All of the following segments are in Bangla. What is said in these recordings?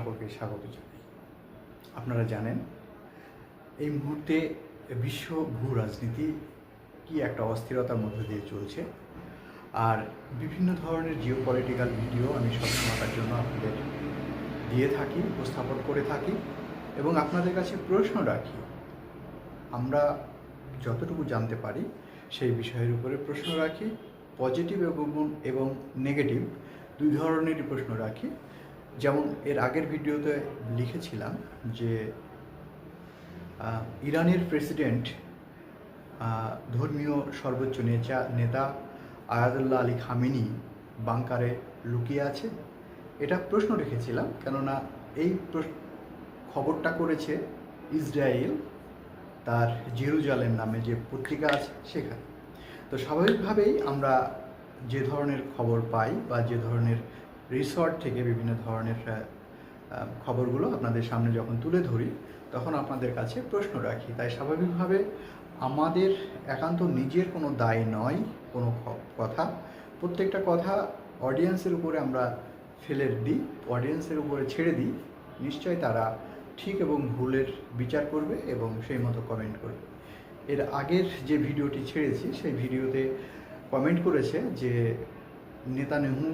সকলকে স্বাগত জানাই। আপনারা জানেন এই মুহূর্তে বিশ্ব ভূ রাজনীতি কি একটা অস্থিরতার মধ্যে দিয়ে চলছে, আর বিভিন্ন ধরনের জিওপলিটিক্যাল ভিডিও আমি সবসময়টার জন্য আপনাদের দিয়ে থাকি, উপস্থাপন করে থাকি এবং আপনাদের কাছে প্রশ্ন রাখি। আমরা যতটুকু জানতে পারি সেই বিষয়ের উপরে প্রশ্ন রাখি, পজিটিভ এবং নেগেটিভ দুই ধরনেরই প্রশ্ন রাখি। যেমন এর আগের ভিডিওতে লিখেছিলাম যে ইরানের প্রেসিডেন্ট ধর্মীয় সর্বোচ্চ নেতা আয়াতুল্লাহ আলী খামেনি বাংকারে লুকিয়ে আছে, এটা প্রশ্ন রেখেছিলাম। কেননা এই খবরটা করেছে ইসরায়েল, তার জেরুজালেম নামে যে পত্রিকা আছে সেখানে। তো স্বাভাবিকভাবেই আমরা যে ধরনের খবর পাই বা যে ধরনের রিসর্ট থেকে বিভিন্ন ধরনের খবরগুলো আপনাদের সামনে যখন তুলে ধরি তখন আপনাদের কাছে প্রশ্ন রাখি। তাই স্বাভাবিকভাবে আমাদের একান্ত নিজের কোনো দায় নয় কোনো কথা, প্রত্যেকটা কথা অডিয়েন্সের উপরে আমরা ফেলে দিই, অডিয়েন্সের উপরে ছেড়ে দিই। নিশ্চয়ই তারা ঠিক এবং ভুলের বিচার করবে এবং সেই মতো কমেন্ট করবে। এর আগের যে ভিডিওটি ছেড়েছি সেই ভিডিওতে কমেন্ট করেছে যে নেতানিয়াহু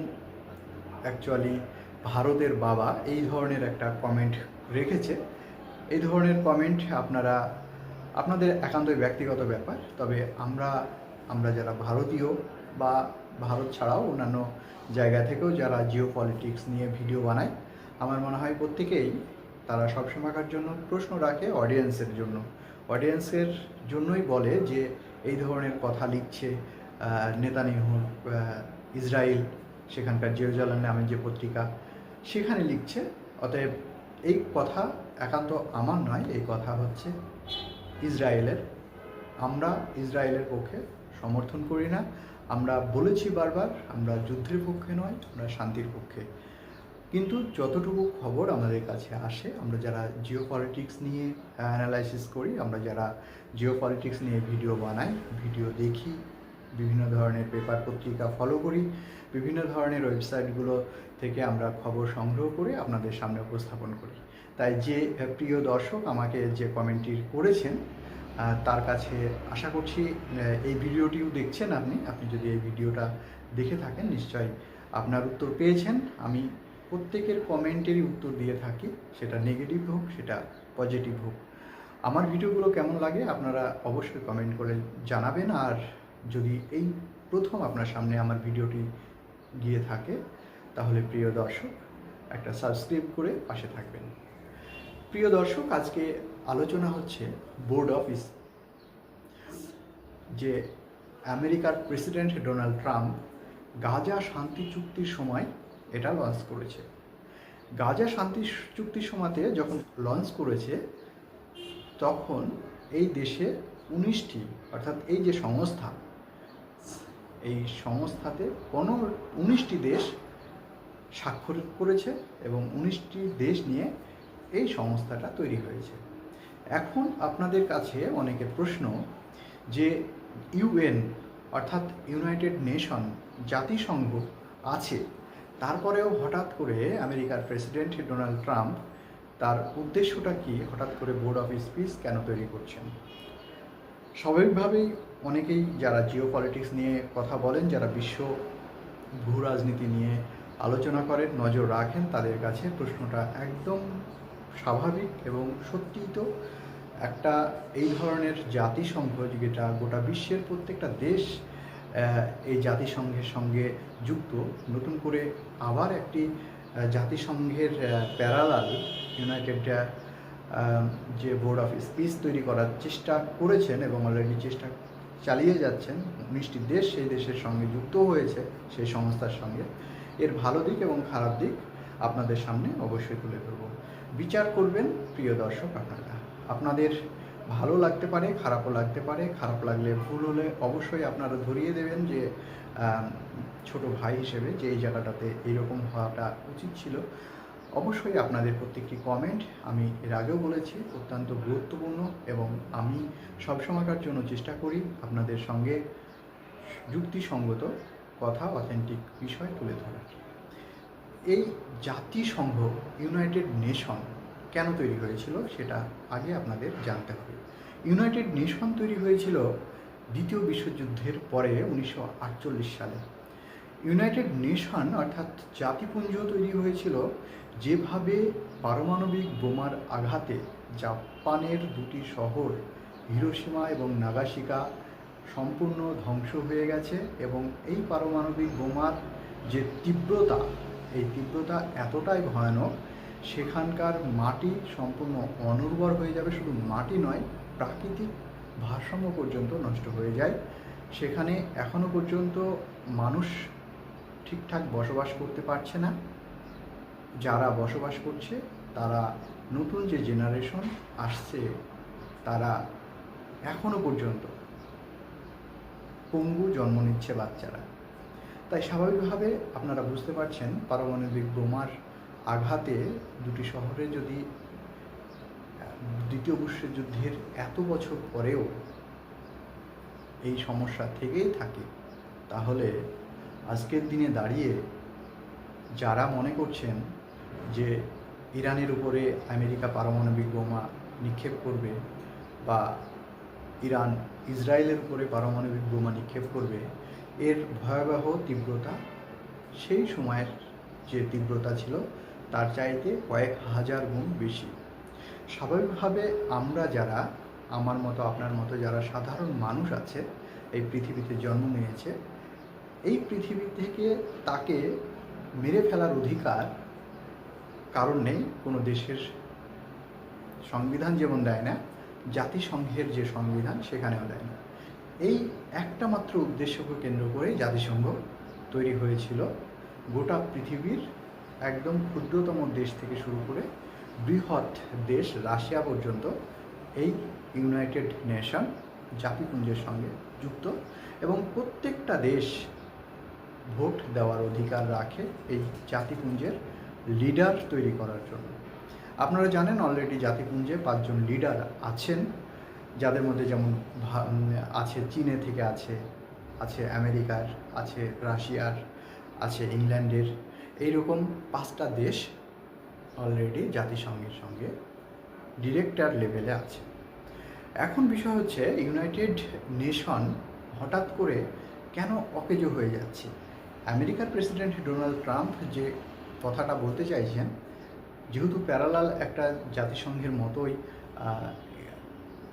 অ্যাকচুয়ালি ভারতের বাবা, এই ধরনের একটা কমেন্ট রেখেছে। এই ধরনের কমেন্ট আপনাদের একান্তই ব্যক্তিগত ব্যাপার। তবে আমরা যারা ভারতীয় বা ভারত ছাড়াও অন্যান্য জায়গা থেকেও যারা জিও পলিটিক্স নিয়ে ভিডিও বানায়, আমার মনে হয় প্রত্যেকেই তারা সবসময়কার জন্য প্রশ্ন রাখে অডিয়েন্সের জন্যই বলে যে এই ধরনের কথা লিখছে নেতানিয়াহু, ইসরায়েল সেখানকার জেরুজালেম নামে যে পত্রিকা সেখানে লিখছে। অতএব এই কথা একান্ত আমার নয়, এই কথা হচ্ছে ইসরায়েলের। আমরা ইসরায়েলের পক্ষে সমর্থন করি না। আমরা বলেছি বারবার, আমরা যুদ্ধের পক্ষে নয়, আমরা শান্তির পক্ষে। কিন্তু যতটুকু খবর আমাদের কাছে আসে, আমরা যারা জিও পলিটিক্স নিয়ে অ্যানালাইসিস করি, আমরা যারা জিও পলিটিক্স নিয়ে ভিডিও বানাই, ভিডিও দেখি, বিভিন্ন ধরনের পেপার পত্রিকা ফলো করি, বিভিন্ন ধরনের ওয়েবসাইটগুলো থেকে আমরা খবর সংগ্রহ করে আপনাদের সামনে উপস্থাপন করি। তাই যে প্রিয় দর্শক আমাকে যে কমেন্টটি করেছেন তার কাছে আশা করছি এই ভিডিওটিও দেখছেন আপনি যদি এই ভিডিওটা দেখে থাকেন নিশ্চয়ই আপনার উত্তর পেয়েছেন। আমি প্রত্যেকের কমেন্টেরই উত্তর দিয়ে থাকি, সেটা নেগেটিভ হোক সেটা পজিটিভ হোক। আমার ভিডিওগুলো কেমন লাগে আপনারা অবশ্যই কমেন্ট করে জানাবেন। আর যদি এই প্রথম আপনার সামনে আমার ভিডিওটি গিয়ে থাকে তাহলে প্রিয় দর্শক একটা সাবস্ক্রাইব করে পাশে থাকবেন। প্রিয় দর্শক, আজকে আলোচনা হচ্ছে বোর্ড অফ যে আমেরিকার প্রেসিডেন্ট ডোনাল্ড ট্রাম্প গাজা শান্তি চুক্তির সময় এটা লঞ্চ করেছে। গাজা শান্তি চুক্তির সময়তে যখন লঞ্চ করেছে তখন এই দেশে 19টি, অর্থাৎ এই যে সংস্থা, এই সংস্থাতে 19টি দেশ স্বাক্ষর করেছে এবং 19টি দেশ নিয়ে এই সংস্থাটা তৈরি হয়েছে। এখন আপনাদের কাছে অনেকের প্রশ্ন যে ইউএন অর্থাৎ ইউনাইটেড নেশন, জাতিসংঘ আছে, তারপরেও হঠাৎ করে আমেরিকার প্রেসিডেন্ট ডোনাল্ড ট্রাম্প তার উদ্দেশ্যটা কি, হঠাৎ করে বোর্ড অফ পিস কেন তৈরি করছেন? স্বাভাবিকভাবেই অনেকেই যারা জিও পলিটিক্স নিয়ে কথা বলেন, যারা বিশ্ব ভূ রাজনীতি নিয়ে আলোচনা করেন, নজর রাখেন, তাদের কাছে প্রশ্নটা একদম স্বাভাবিক এবং সত্যিই তো একটা এই ধরনের জাতিসংঘ যেটা গোটা বিশ্বের প্রত্যেকটা দেশ এই জাতিসংঘের সঙ্গে যুক্ত, নতুন করে আবার একটি জাতিসংঘের প্যারালাল ইউনাইটেড যে বোর্ড অফ পিস তৈরি করার চেষ্টা করেছেন এবং অলরেডি চেষ্টা চালিয়ে যাচ্ছেন। 19টি দেশ সেই দেশের সঙ্গে যুক্ত হয়েছে সেই সংস্থার সঙ্গে। এর ভালো দিক এবং খারাপ দিক আপনাদের সামনে অবশ্যই তুলে ধরব। বিচার করবেন প্রিয় দর্শক আপনাদের ভালো লাগতে পারে, খারাপও লাগতে পারে। খারাপ লাগলে, ভুল হলে অবশ্যই আপনারা ধরিয়ে দেবেন যে ছোট ভাই হিসেবে যে এই জায়গাটাতে এইরকম হওয়াটা উচিত ছিল। অবশ্যই আপনাদের প্রত্যেকটি কমেন্ট, আমি এর আগেও বলেছি, অত্যন্ত গুরুত্বপূর্ণ এবং আমি সবসময়কার জন্য চেষ্টা করি আপনাদের সঙ্গে যুক্তিসঙ্গত কথা, অথেন্টিক বিষয় তুলে ধরার। এই জাতিসংঘ, ইউনাইটেড নেশন কেন তৈরি হয়েছিল সেটা আগে আপনাদের জানতে হবে। ইউনাইটেড নেশন তৈরি হয়েছিল দ্বিতীয় বিশ্বযুদ্ধের পরে 1948 সালে। ইউনাইটেড নেশন অর্থাৎ জাতিপুঞ্জ তৈরি হয়েছিল যেভাবে পারমাণবিক বোমার আঘাতে জাপানের দুটি শহর হিরোশিমা এবং নাগাসাকি সম্পূর্ণ ধ্বংস হয়ে গেছে, এবং এই পারমাণবিক বোমার যে তীব্রতা, এই তীব্রতা এতটাই ভয়ানক, সেখানকার মাটি সম্পূর্ণ অনুর্বর হয়ে যাবে। শুধু মাটি নয়, প্রাকৃতিক ভারসাম্য পর্যন্ত নষ্ট হয়ে যায়। সেখানে এখনো পর্যন্ত মানুষ ঠিকঠাক বসবাস করতে পারছে না। যারা বসবাস করছে তারা, নতুন যে জেনারেশন আসছে, তারা এখনো পর্যন্ত পঙ্গু জন্ম নিচ্ছে বাচ্চারা। তাই স্বাভাবিকভাবে আপনারা বুঝতে পারছেন, পারমাণবিক বোমার আঘাতে দুটি শহরে যদি দ্বিতীয় বিশ্বযুদ্ধের এত বছর পরেও এই সমস্যা থেকেই থাকে, তাহলে আজকের দিনে দাঁড়িয়ে যারা মনে করছেন যে ইরানের উপরে আমেরিকা পারমাণবিক বোমা নিক্ষেপ করবে বা ইরান ইসরায়েলের উপরে পারমাণবিক বোমা নিক্ষেপ করবে, এর ভয়াবহ তীব্রতা সেই সময়ের যে তীব্রতা ছিল তার চাইতে কয়েক হাজার গুণ বেশি। স্বাভাবিকভাবে আমরা যারা, আমার মতো আপনার মতো যারা সাধারণ মানুষ আছে, এই পৃথিবীতে জন্ম নিয়েছে, এই পৃথিবী থেকে তাকে মেরে ফেলার অধিকার কারণ নেই। কোনো দেশের সংবিধান যেমন দেয় না, জাতিসংঘের যে সংবিধান সেখানেও দেয় না। এই একটা মাত্র উদ্দেশ্যকে কেন্দ্র করে জাতিসংঘ তৈরি হয়েছিল। গোটা পৃথিবীর একদম ক্ষুদ্রতম দেশ থেকে শুরু করে বৃহৎ দেশ রাশিয়া পর্যন্ত এই ইউনাইটেড নেশন জাতিপুঞ্জের সঙ্গে যুক্ত, এবং প্রত্যেকটা দেশ ভোট দেওয়ার অধিকার রাখে এই জাতিপুঞ্জের লিডার তৈরি করার জন্য। আপনারা জানেন অলরেডি জাতিপুঞ্জে 5 জন লিডার আছেন, যাদের মধ্যে যেমন আছে চীনে থেকে আছে আমেরিকার, আছে রাশিয়ার, আছে ইংল্যান্ডের। এইরকম 5টা দেশ অলরেডি জাতিসংঘের সঙ্গে ডিরেক্টর লেভেলে আছে। এখন বিষয় হচ্ছে, ইউনাইটেড নেশন হঠাৎ করে কেন অকেজো হয়ে যাচ্ছে? আমেরিকার প্রেসিডেন্ট ডোনাল্ড ট্রাম্প যে কথাটা বলতে চাইছেন, যেহেতু প্যারালাল একটা জাতিসংঘের মতোই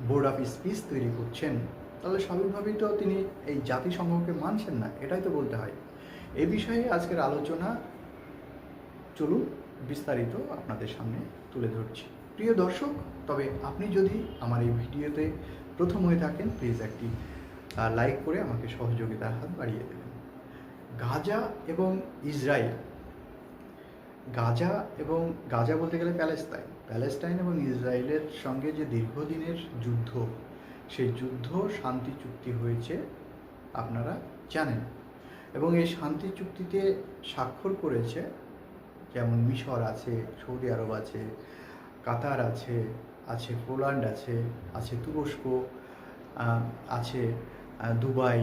বোর্ড অফ পিস তৈরি করছেন, তাহলে স্বাভাবিকভাবেই তো তিনি এই জাতিসংঘকে মানছেন না, এটাই তো বলতে হয়। এ বিষয়ে আজকের আলোচনা চলুন বিস্তারিত আপনাদের সামনে তুলে ধরছি। প্রিয় দর্শক, তবে আপনি যদি আমার এই ভিডিওতে প্রথম হয়ে থাকেন, প্লিজ একটি লাইক করে আমাকে সহযোগিতার হাত বাড়িয়ে দেবেন। গাজা এবং ইসরায়েল, গাজা বলতে গেলে প্যালেস্টাইন এবং ইসরায়েলের সঙ্গে যে দীর্ঘদিনের যুদ্ধ, সেই যুদ্ধ শান্তি চুক্তি হয়েছে আপনারা জানেন, এবং এই শান্তি চুক্তিতে স্বাক্ষর করেছে যেমন মিশর আছে, সৌদি আরব আছে, কাতার আছে পোল্যান্ড আছে তুরস্ক, আছে দুবাই,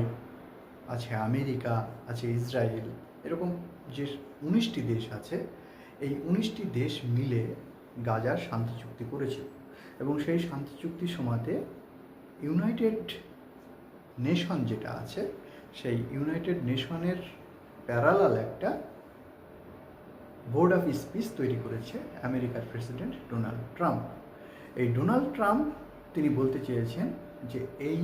আছে আমেরিকা, আছে ইসরায়েল। এরকম যে 19টি দেশ আছে, এই 19টি দেশ মিলে গাজার শান্তি চুক্তি করেছিল, এবং সেই শান্তি চুক্তির সময়তে ইউনাইটেড নেশন যেটা আছে, সেই ইউনাইটেড নেশনের প্যারালাল একটা বোর্ড অফ পিস তৈরি করেছে আমেরিকার প্রেসিডেন্ট ডোনাল্ড ট্রাম্প। এই ডোনাল্ড ট্রাম্প তিনি বলতে চেয়েছেন যে এই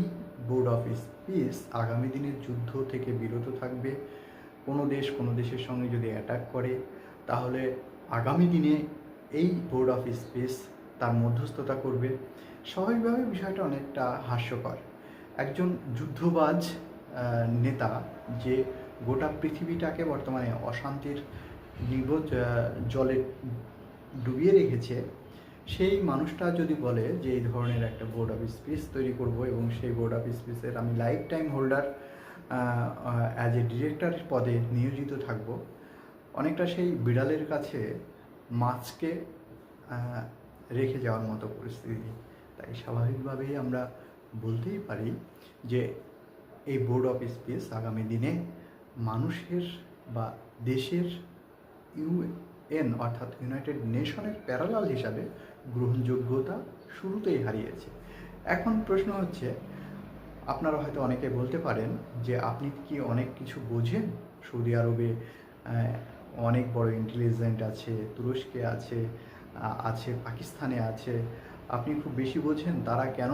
বোর্ড অফ পিস আগামী দিনের যুদ্ধ থেকে বিরত থাকবে। কোনো দেশের সঙ্গে যদি অ্যাটাক করে, তাহলে আগামী দিনে এই বোর্ড অফ পিস তার মধ্যস্থতা করবে। স্বাভাবিকভাবে বিষয়টা অনেকটা হাস্যকর। একজন যুদ্ধবাজ নেতা যে গোটা পৃথিবীটাকে বর্তমানে অশান্তির জলে ডুবিয়ে রেখেছে, সেই মানুষটা যদি বলে যে এই ধরনের একটা বোর্ড অফ পিস তৈরি করব, এবং সেই বোর্ড অফ পিসের আমি life time holder as a director পদে নিয়োজিত থাকব, অনেকটা সেই বিড়ালের কাছে মাছকে রেখে যাওয়ার মতো পরিস্থিতি। তাই স্বাভাবিকভাবেই আমরা বলতেই পারি যে এই বোর্ড অফ পিস আগামী দিনে মানুষের বা দেশের ইউএন অর্থাৎ ইউনাইটেড নেশনের প্যারালাল হিসাবে গ্রহণযোগ্যতা শুরুতেই হারিয়েছে। এখন প্রশ্ন হচ্ছে, আপনারা হয়তো অনেকে বলতে পারেন যে আপনি কি অনেক কিছু বোঝেন? সৌদি আরবে অনেক বড় ইন্টেলিজেন্ট আছে, তুরস্কে আছে, আছে পাকিস্তানে আছে, আপনি খুব বেশি বোঝেন, তারা কেন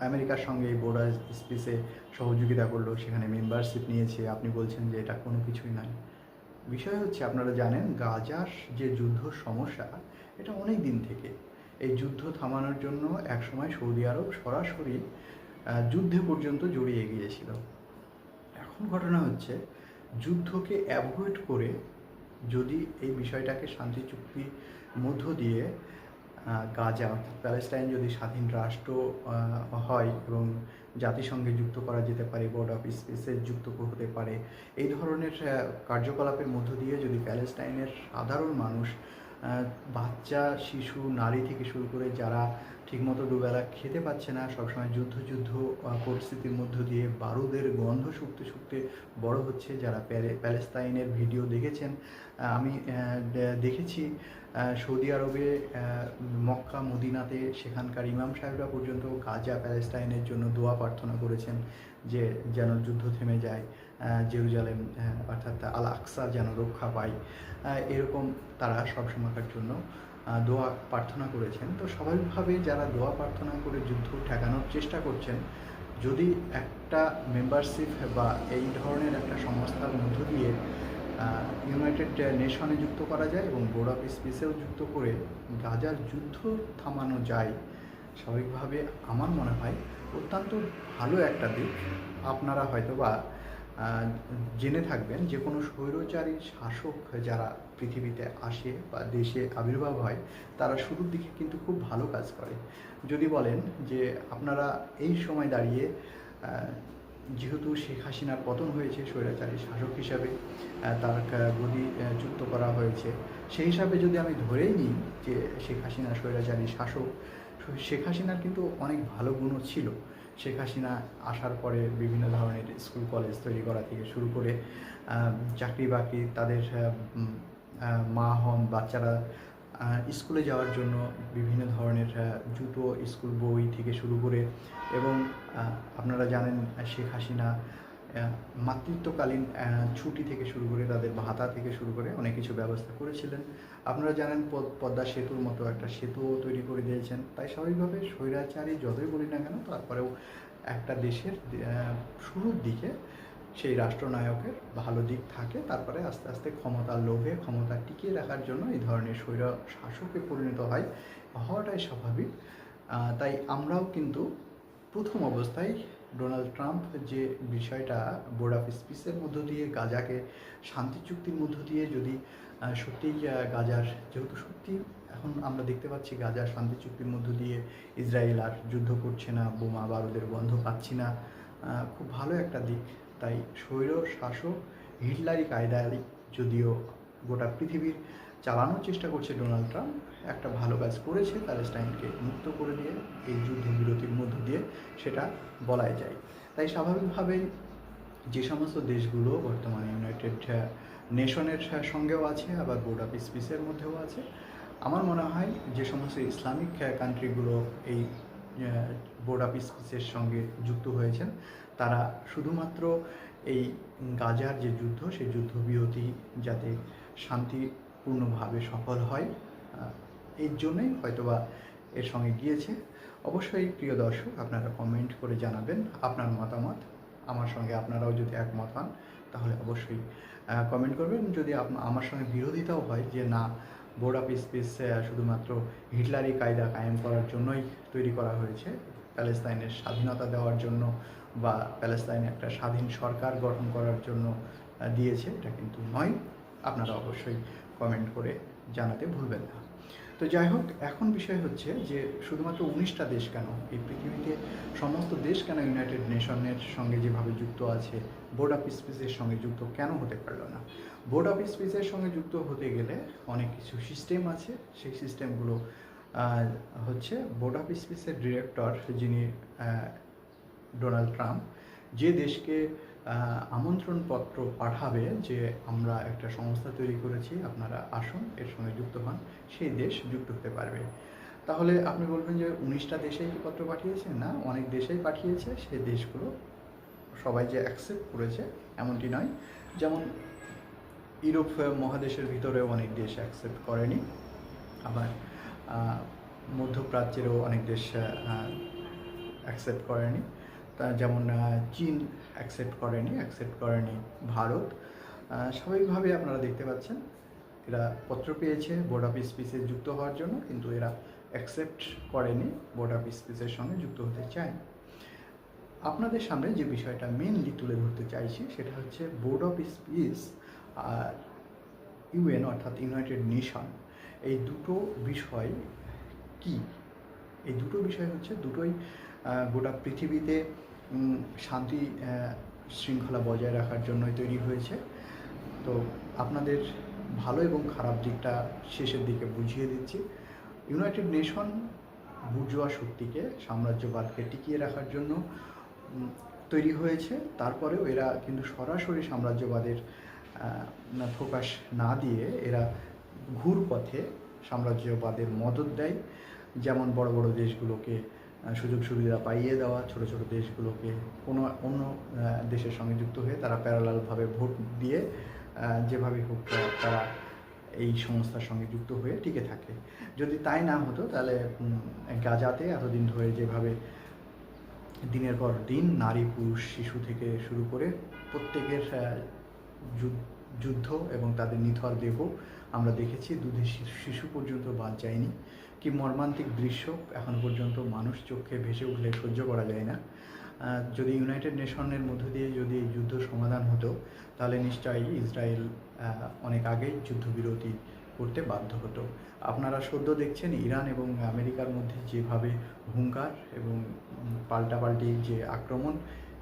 আমেরিকার সঙ্গে এই বর্ডার স্পেসে সহযোগিতা করলো, সেখানে মেম্বারশিপ নিয়েছে, আপনি বলছেন যে এটা কোনো কিছুই নয়। বিষয় হচ্ছে, আপনারা জানেন গাজার যে যুদ্ধ সমস্যা, এটা অনেক দিন থেকে। এই যুদ্ধ থামানোর জন্য একসময় সৌদি আরব সরাসরি যুদ্ধে পর্যন্ত জড়িয়ে গিয়েছিল। এখন ঘটনা হচ্ছে, যুদ্ধকে অ্যাভয়েড করে যদি এই বিষয়টাকে শান্তি চুক্তির মধ্য দিয়ে গাজা অর্থাৎ প্যালেস্টাইন যদি স্বাধীন রাষ্ট্র হয় এবং জাতিসংঘে যুক্ত করা যেতে পারে, বোর্ড অফ স্পেসে যুক্ত হতে পারে, এই ধরনের কার্যকলাপের মধ্য দিয়ে যদি প্যালেস্টাইনের সাধারণ মানুষ, বাচ্চা, শিশু, নারী থেকে শুরু করে যারা ঠিকমতো দুবেলা খেতে পাচ্ছে না, সবসময় যুদ্ধ পরিস্থিতির মধ্য দিয়ে বারুদের গন্ধ শুঁকতে শুঁকতে বড় হচ্ছে, যারা প্যালেস্তাইনের ভিডিও দেখেছেন, আমি দেখেছি সৌদি আরবে মক্কা মদিনাতে সেখানকার ইমাম সাহেবরা পর্যন্ত গাজা প্যালেস্টাইনের জন্য দোয়া প্রার্থনা করেছেন যে যেন যুদ্ধ থেমে যায়, জেরুজালেম অর্থাৎ আল আকসা যেন রক্ষা পায়, এরকম তারা সবসময়কার জন্য দোয়া প্রার্থনা করেছেন। তো স্বাভাবিকভাবে যারা দোয়া প্রার্থনা করে যুদ্ধ ঠেকানোর চেষ্টা করছেন, যদি একটা মেম্বারশিপ বা এই ধরনের একটা সংস্থার মধ্য দিয়ে ইউনাইটেড নেশনে যুক্ত করা যায় এবং বোর্ড অফ স্পেসেও যুক্ত করে গাজার যুদ্ধ থামানো যায়, স্বাভাবিকভাবে আমার মনে হয় অত্যন্ত ভালো একটা দিক। আপনারা হয়তোবা জেনে থাকবেন যে কোনো স্বৈরচারী শাসক যারা পৃথিবীতে আসে বা দেশে আবির্ভাব হয়, তারা শুরুর দিকে কিন্তু খুব ভালো কাজ করে। যদি বলেন যে আপনারা এই সময় দাঁড়িয়ে, যেহেতু শেখ হাসিনার পতন হয়েছে স্বৈরাচারী শাসক হিসাবে, তার গদি যুক্ত করা হয়েছে, সেই হিসাবে যদি আমি ধরেই নিই যে শেখ হাসিনা স্বৈরাচারী শাসক, শেখ হাসিনার কিন্তু অনেক ভালো গুণও ছিল। শেখ হাসিনা আসার পরে বিভিন্ন ধরনের স্কুল কলেজ তৈরি করা থেকে শুরু করে চাকরি বাকরি, তাদের মা হন বাচ্চারা স্কুলে যাওয়ার জন্য বিভিন্ন ধরনের জুতো, স্কুল বই থেকে শুরু করে, এবং আপনারা জানেন শেখ হাসিনা মাতৃত্বকালীন ছুটি থেকে শুরু করে তাদের ভাতা থেকে শুরু করে অনেক কিছু ব্যবস্থা করেছিলেন। আপনারা জানেন পদ্মা সেতুর মতো একটা সেতুও তৈরি করে দিয়েছেন। তাই স্বাভাবিকভাবে স্বৈরাচারী যতই বলি না কেন, তারপরেও একটা দেশের শুরুর দিকে সেই রাষ্ট্রনায়কের ভালো দিক থাকে, তারপরে আস্তে আস্তে ক্ষমতার লোভে ক্ষমতা টিকিয়ে রাখার জন্য এই ধরনের স্বৈর শাসকে পরিণত হওয়াটাই স্বাভাবিক। তাই আমরাও কিন্তু প্রথম অবস্থায় ডোনাল্ড ট্রাম্প যে বিষয়টা বোর্ড অফ স্পিসের মধ্য দিয়ে গাজাকে শান্তি চুক্তির মধ্য দিয়ে যদি সত্যিই গাজার, যেহেতু সত্যি এখন আমরা দেখতে পাচ্ছি গাজার শান্তি চুক্তির মধ্য দিয়ে ইসরায়েল আর যুদ্ধ করছে না, বোমা বারুদের গন্ধ পাচ্ছি না, খুব ভালো একটা দিক। তাই স্বৈর শাসক হিটলারি কায়দায় যদিও গোটা পৃথিবীর চালানোর চেষ্টা করছে ডোনাল্ড ট্রাম্প, একটা ভালো কাজ করেছে প্যালেস্টাইনকে মুক্ত করে দিয়ে এই যুদ্ধবিরতির মধ্য দিয়ে, সেটা বলাই যায়। তাই স্বাভাবিকভাবেই যে সমস্ত দেশগুলো বর্তমানে ইউনাইটেড নেশনের সঙ্গেও আছে, আবার বোর্ড অফ পিসের মধ্যেও আছে, আমার মনে হয় যে সমস্ত ইসলামিক কান্ট্রিগুলো এই বোর্ড অফ পিসের সঙ্গে যুক্ত হয়েছেন, তারা শুধুমাত্র এই গাজার যে যুদ্ধ, সেই যুদ্ধবিরতি যাতে শান্তিপূর্ণভাবে সফল হয়, এর জন্যই হয়তোবা এর সঙ্গে গিয়েছে। অবশ্যই প্রিয় দর্শক, আপনারা কমেন্ট করে জানাবেন আপনার মতামত। আমার সঙ্গে আপনারাও যদি একমত হন তাহলে অবশ্যই কমেন্ট করবেন। যদি আমার সঙ্গে বিরোধিতাও হয় যে না, বোর্ড অফ স্পেস শুধুমাত্র হিটলারি কায়দা কায়েম করার জন্যই তৈরি করা হয়েছে, প্যালেস্তাইনের স্বাধীনতা দেওয়ার জন্য বা প্যালেস্তাইনে একটা স্বাধীন সরকার গঠন করার জন্য দিয়েছে, এটা কিন্তু নয়। আপনারা অবশ্যই কমেন্ট করে জানাতে ভুলবেন না। তো যাই হোক, এখন বিষয় হচ্ছে যে শুধুমাত্র 19টা দেশ কেন, এই পৃথিবীতে সমস্ত দেশ কেন ইউনাইটেড নেশনের সঙ্গে যেভাবে যুক্ত আছে, বোর্ড অফ পিসের সঙ্গে যুক্ত কেন হতে পারলো না? বোর্ড অফ পিসের সঙ্গে যুক্ত হতে গেলে অনেক কিছু সিস্টেম আছে, সেই সিস্টেমগুলো হচ্ছে বোর্ড অফ পিসের ডিরেক্টর যিনি ডোনাল্ড ট্রাম্প, যে দেশকে আমন্ত্রণপত্র পাঠাবে যে আমরা একটা সংস্থা তৈরি করেছি, আপনারা আসুন, এর সঙ্গে যুক্ত হন, সেই দেশ যুক্ত হতে পারবে। তাহলে আপনি বলবেন যে 19টা দেশেই কি পত্র পাঠিয়েছে? না, অনেক দেশেই পাঠিয়েছে। সেই দেশগুলো সবাই যে অ্যাকসেপ্ট করেছে এমনটি নয়। যেমন ইউরোপ মহাদেশের ভিতরেও অনেক দেশ অ্যাকসেপ্ট করেনি, আবার মধ্যপ্রাচ্যেরও অনেক দেশ অ্যাকসেপ্ট করেনি। তা যেমন চীন অ্যাকসেপ্ট করেনি ভারত। স্বাভাবিকভাবে আপনারা দেখতে পাচ্ছেন এরা পত্র পেয়েছে বোর্ড অফ পিসে যুক্ত হওয়ার জন্য, কিন্তু এরা অ্যাকসেপ্ট করেনি, বোর্ড অফ পিসের সঙ্গে যুক্ত হতে চায়। আপনাদের সামনে যে বিষয়টা মেনলি তুলে ধরতে চাইছি সেটা হচ্ছে বোর্ড অফ পিস আর ইউএন অর্থাৎ ইউনাইটেড নেশন, এই দুটো বিষয় কি? এই দুটো বিষয় হচ্ছে দুটোই গোটা পৃথিবীতে শান্তি শৃঙ্খলা বজায় রাখার জন্যই তৈরি হয়েছে। তো আপনাদের ভালো এবং খারাপ দিকটা শেষের দিকে বুঝিয়ে দিচ্ছি। ইউনাইটেড নেশন বুর্জোয়া শক্তিকে, সাম্রাজ্যবাদকে টিকিয়ে রাখার জন্য তৈরি হয়েছে। তারপরেও এরা কিন্তু সরাসরি সাম্রাজ্যবাদের ফোকাস না দিয়ে এরা ঘুরপথে সাম্রাজ্যবাদের মদত দেয়। যেমন বড় বড় দেশগুলোকে সুযোগ সুবিধা পাইয়ে দেওয়া, ছোট ছোট দেশগুলোকে কোনো অন্য দেশের সঙ্গে যুক্ত হয়ে তারা প্যারালালভাবে ভোট দিয়ে যেভাবে হোক তারা এই সংস্থার সঙ্গে যুক্ত হয়ে টিকে থাকে। যদি তাই না হতো তাহলে গাজাতে এতদিন ধরে যেভাবে দিনের পর দিন নারী পুরুষ শিশু থেকে শুরু করে প্রত্যেকের যুদ্ধ এবং তাদের নিথর দেহ আমরা দেখেছি, দুধের শিশু পর্যন্ত বাদ যায়নি। কি মর্মান্তিক দৃশ্য এখনও পর্যন্ত মানুষ চোখে ভেসে উঠলে সহ্য করা যায় না। যদি ইউনাইটেড নেশনের মধ্য দিয়ে যদি এই যুদ্ধ সমাধান হতো তাহলে নিশ্চয়ই ইসরায়েল অনেক আগেই যুদ্ধবিরতি করতে বাধ্য হতো। আপনারা সদ্য দেখছেন ইরান এবং আমেরিকার মধ্যে যেভাবে হুঙ্কার এবং পাল্টাপাল্টি যে আক্রমণ,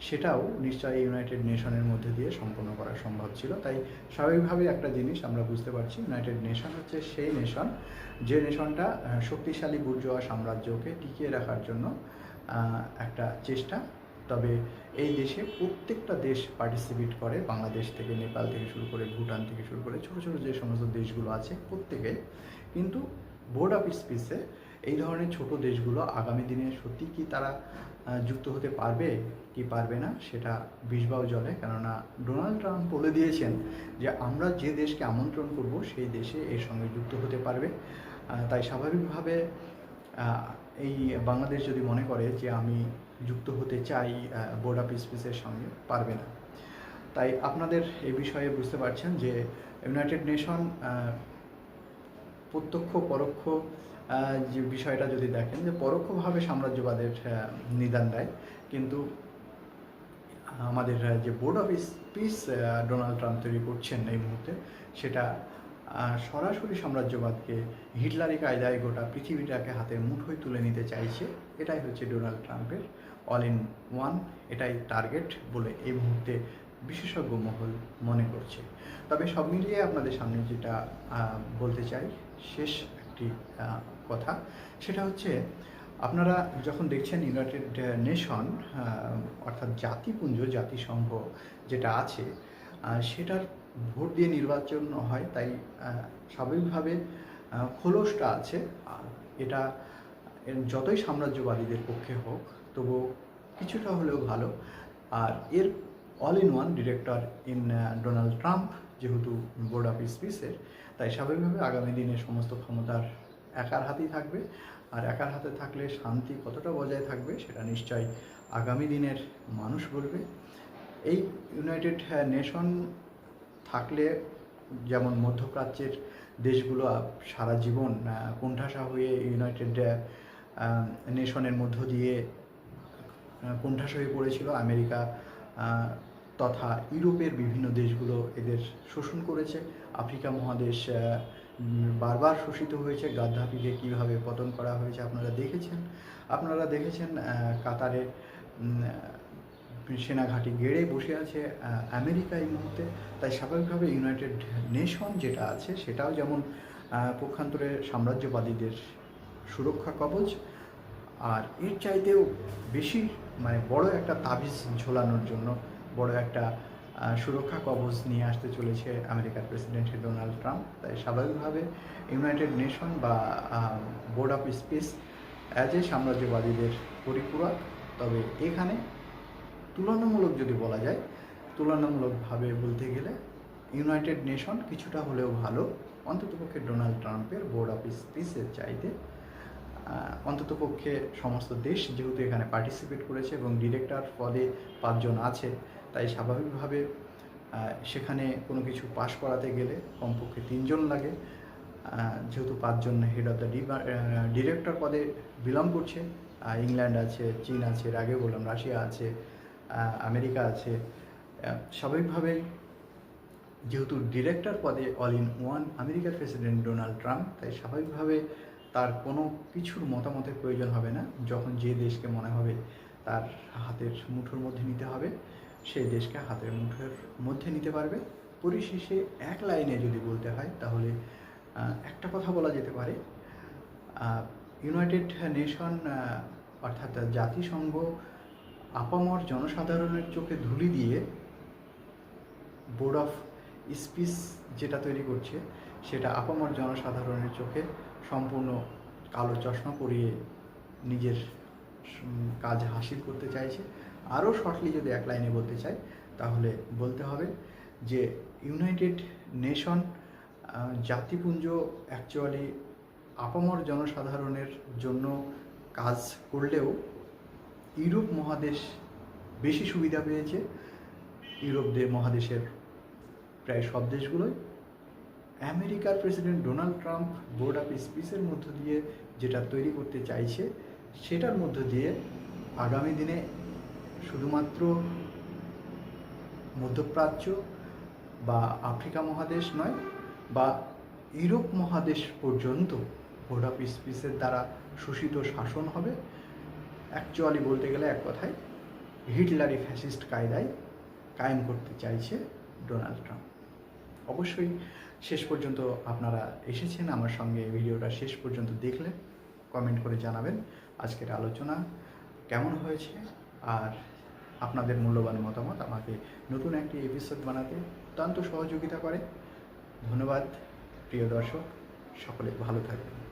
সেটাও নিশ্চয়ই ইউনাইটেড নেশনের মধ্যে দিয়ে সম্পন্ন করা সম্ভব ছিল। তাই স্বাভাবিকভাবে একটা জিনিস আমরা বুঝতে পারছি, ইউনাইটেড নেশন হচ্ছে সেই নেশন যে নেশনটা শক্তিশালী বুর্জোয়া সাম্রাজ্যকে টিকিয়ে রাখার জন্য একটা চেষ্টা। তবে এই দেশে প্রত্যেকটা দেশ পার্টিসিপেট করে, বাংলাদেশ থেকে নেপাল থেকে শুরু করে ভুটান থেকে শুরু করে ছোটো ছোটো যে সমস্ত দেশগুলো আছে প্রত্যেকে। কিন্তু বোর্ড অফ পিসে এই ধরনের ছোট দেশগুলো আগামী দিনে সত্যি কি তারা যুক্ত হতে পারবে কি পারবে না সেটা বিষবাও জলে। কেননা ডোনাল্ড ট্রাম্প বলে দিয়েছেন যে আমরা যে দেশকে আমন্ত্রণ করব সেই দেশে এর সঙ্গে যুক্ত হতে পারবে। তাই স্বাভাবিকভাবে এই বাংলাদেশ যদি মনে করে যে আমি যুক্ত হতে চাই বোর্ড অফ পিসের সঙ্গে, পারবে না। তাই আপনাদের এই বিষয়ে বুঝতে পারছেন যে ইউনাইটেড নেশন প্রত্যক্ষ পরোক্ষ যে বিষয়টা যদি দেখেন যে পরোক্ষভাবে সাম্রাজ্যবাদের নিদান দেয়, কিন্তু আমাদের যে board of piece Donald Trump তৈরি করছেন এই মুহূর্তে, সেটা সরাসরি সাম্রাজ্যবাদকে হিটলারি কায়দায় গোটা পৃথিবীটাকে হাতের মুঠোয় তুলে নিতে চাইছে। এটাই হচ্ছে ডোনাল্ড ট্রাম্পের অল ইন ওয়ান, এটাই টার্গেট বলে এই মুহূর্তে বিশেষজ্ঞ মহল মনে করছে। তবে সব মিলিয়ে আপনাদের সামনে যেটা বলতে চাই শেষ একটি কথা, সেটা হচ্ছে আপনারা যখন দেখছেন ইউনাইটেড নেশন অর্থাৎ জাতিপুঞ্জ জাতিসংঘ যেটা আছে সেটার ভোট দিয়ে নির্বাচন হয়, তাই স্বাভাবিকভাবে খোলসটা আছে। এটা যতই সাম্রাজ্যবাদীদের পক্ষে হোক তবু কিছুটা হলেও ভালো। আর এর all in one director in Donald Trump যেহেতু বোর্ড অফ পিসের, তাই স্বাভাবিকভাবে আগামী দিনে সমস্ত ক্ষমতার একার হাতেই থাকবে। আর একার হাতে থাকলে শান্তি কতটা বজায় থাকবে সেটা নিশ্চয়ই আগামী দিনের মানুষ বলবে। এই ইউনাইটেড নেশন থাকলে যেমন মধ্যপ্রাচ্যের দেশগুলো সারা জীবন কোণঠাসা হয়ে ইউনাইটেড নেশনের মধ্য দিয়ে কোণঠাসা হয়ে পড়েছিল, আমেরিকা তথা ইউরোপের বিভিন্ন দেশগুলো এদের শোষণ করেছে, আফ্রিকা মহাদেশ বারবার শোষিত হয়েছে, গাদ্দাফিকে কীভাবে পতন করা হয়েছে আপনারা দেখেছেন কাতারে সেনাঘাঁটি গেড়ে বসে আছে আমেরিকা এই মুহূর্তে। তাই স্বাভাবিকভাবে ইউনাইটেড নেশন যেটা আছে সেটাও যেমন পক্ষান্তরে সাম্রাজ্যবাদীদের সুরক্ষা কবচ, আর এর চাইতেও বেশি বড় একটা তাবিজ ঝোলানোর জন্য বড় একটা সুরক্ষা কবচ নিয়ে আসতে চলেছে আমেরিকার প্রেসিডেন্ট ডোনাল্ড ট্রাম্প। তাই স্বাভাবিকভাবে ইউনাইটেড নেশন বা board of peace as a সাম্রাজ্যবাদীদের পরিপূরক। তবে এখানে তুলনামূলক যদি বলা যায়, তুলনামূলকভাবে বলতে গেলে ইউনাইটেড নেশন কিছুটা হলেও ভালো, অন্ততপক্ষে ডোনাল্ড ট্রাম্পের বোর্ড অফ পিসের চাইতে। অন্ততপক্ষে সমস্ত দেশ যেহেতু এখানে পার্টিসিপেট করেছে এবং ডিরেক্টর পদে 5 জন আছে, তাই স্বাভাবিকভাবে সেখানে কোনো কিছু পাশ করাতে গেলে কমপক্ষে 3 জন লাগে। যেহেতু 5 জন হেড অফ দ্য ডিরেক্টর পদে বিলং করছে, ইংল্যান্ড আছে, চীন আছে, এর আগে বললাম রাশিয়া আছে, আমেরিকা আছে। স্বাভাবিকভাবে যেহেতু ডিরেক্টর পদে অল ইন ওয়ান আমেরিকার প্রেসিডেন্ট ডোনাল্ড ট্রাম্প, তাই স্বাভাবিকভাবে তার কোনো কিছুর মতামতের প্রয়োজন হবে না। যখন যে দেশকে মনে হবে তার হাতের মুঠোর মধ্যে নিতে হবে, সেই দেশকে হাতের মুঠোর মধ্যে নিতে পারবে। পরিশেষে এক লাইনে যদি বলতে হয় তাহলে একটা কথা বলা যেতে পারে, ইউনাইটেড নেশন অর্থাৎ জাতিসংঘ আপামর জনসাধারণের চোখে ধুলি দিয়ে বোর্ড অফ পিস যেটা তৈরি করছে, সেটা আপামর জনসাধারণের চোখে সম্পূর্ণ কালো চশমা পরিয়ে নিজের কাজ হাসিল করতে চাইছে। আরও শর্টলি যদি এক লাইনে বলতে চাই তাহলে বলতে হবে যে ইউনাইটেড নেশন জাতিপুঞ্জ অ্যাকচুয়ালি আপামর জনসাধারণের জন্য কাজ করলেও ইউরোপ মহাদেশ বেশি সুবিধা পেয়েছে। ইউরোপ মহাদেশের প্রায় সব দেশগুলোই আমেরিকার president Donald Trump board of পিসের মধ্য দিয়ে যেটা তৈরি করতে চাইছে, সেটার মধ্য দিয়ে আগামী দিনে শুধুমাত্র মধ্যপ্রাচ্য বা আফ্রিকা মহাদেশ নয়, বা ইউরোপ মহাদেশ পর্যন্ত বোর্ড অফ পিসের দ্বারা শোষিত শাসন হবে। অ্যাকচুয়ালি বলতে গেলে এক কথায় হিটলারি ফ্যাসিস্ট কায়দায় কায়েম করতে চাইছে ডোনাল্ড ট্রাম্প। অবশ্যই শেষ পর্যন্ত আপনারা এসেছেন আমার সঙ্গে, ভিডিওটা শেষ পর্যন্ত দেখলে কমেন্ট করে জানাবেন আজকের আলোচনা কেমন হয়েছে, আর আপনাদের মূল্যবান মতামত আমাকে নতুন একটি এপিসোড বানাতে অত্যন্ত সহযোগিতা করে। ধন্যবাদ প্রিয় দর্শক, সকলে ভালো থাকবেন।